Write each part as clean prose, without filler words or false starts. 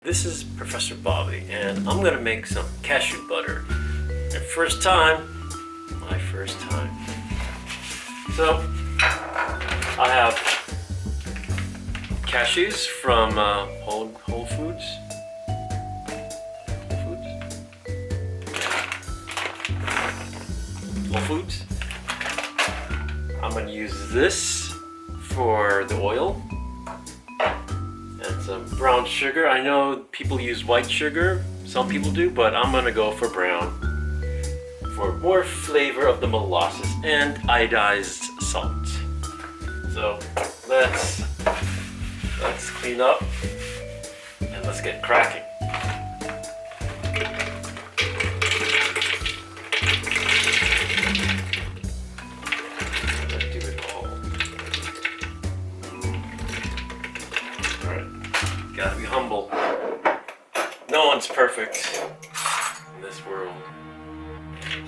This is Professor Bobby, and I'm gonna make some cashew butter. My first time. So, I have cashews from Whole Foods. I'm gonna use this for the oil. And some brown sugar. I know people use white sugar, some people do, but I'm gonna go for brown for more flavor of the molasses and iodized salt. So let's clean up and let's get cracking. Gotta be humble. No one's perfect in this world.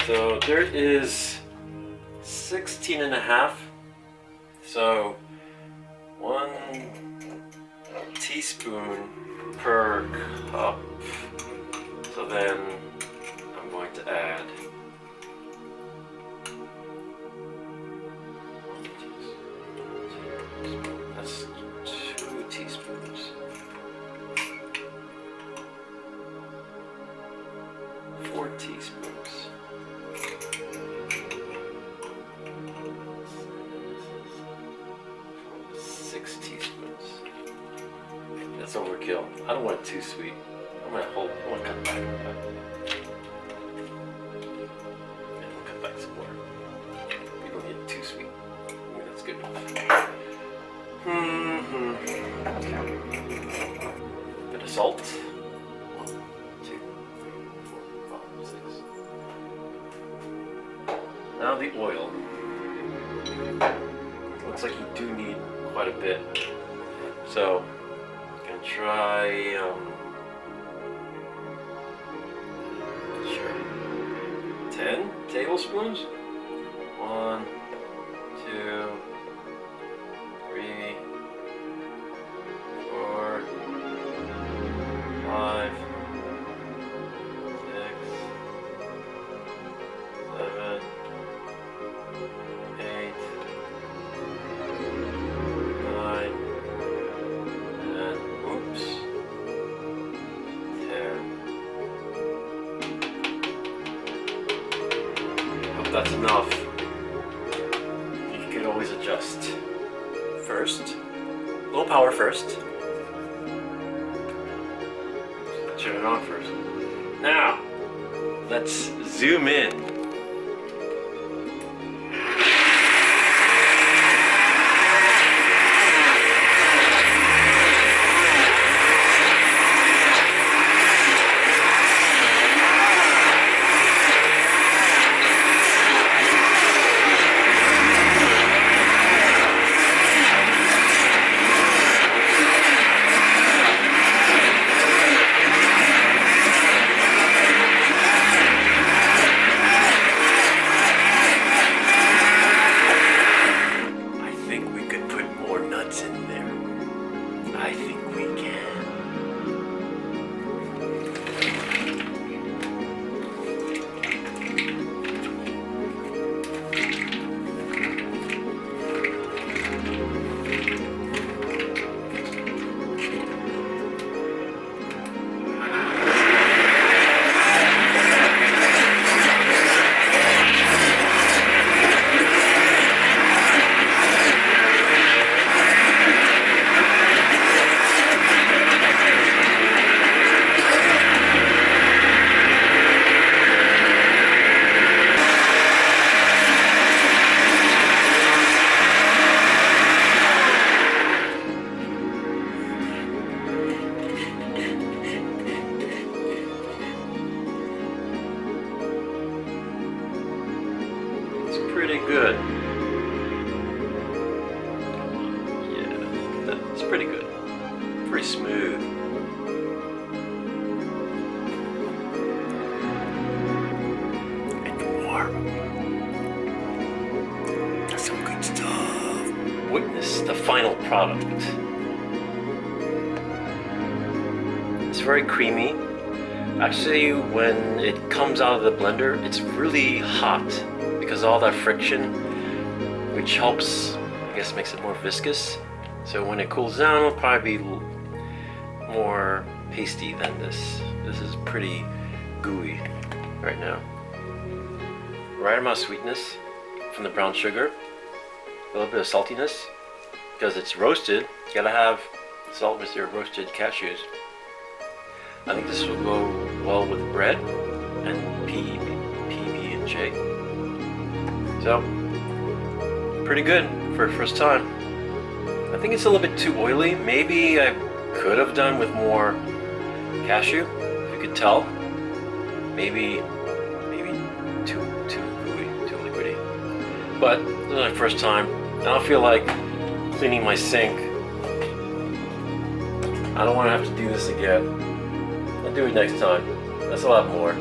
So there is 16 and a half. So 1 teaspoon per cup. So then I'm going to add that's 2 teaspoons. 4 teaspoons. 6 teaspoons. That's overkill. I don't want it too sweet. I want to cut back on that. And we'll cut back some more. We don't need it too sweet. I mean, that's good enough. Bit of salt. Now the oil. Looks like you do need quite a bit. So I'm gonna try 10 tablespoons. 1, 2, 3, 4, 5, 6, 7, 8, 9, and oops, 10. Hope that's enough. You can always adjust. First, low power first. Turn it on first. Now, let's zoom in. I think we can. Pretty good. Yeah, that's pretty good. Pretty smooth. And warm. That's some good stuff. Witness the final product. It's very creamy. Actually, when it comes out of the blender, it's really hot because of all that friction, which helps, I guess, makes it more viscous. So when it cools down, it'll probably be more pasty than this. This is pretty gooey right now. Right amount of sweetness from the brown sugar, a little bit of saltiness because it's roasted. You gotta have salt with your roasted cashews. I think this will go well with bread and PB&J. So, pretty good for first time. I think it's a little bit too oily. Maybe I could have done with more cashew, if you could tell. Maybe too gooey, too liquidy. But this is my first time. I don't feel like cleaning my sink. I don't want to have to do this again. I'll do it next time. That's a lot more.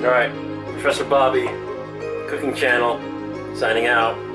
Alright, Professor Bobby, Cooking Channel, signing out.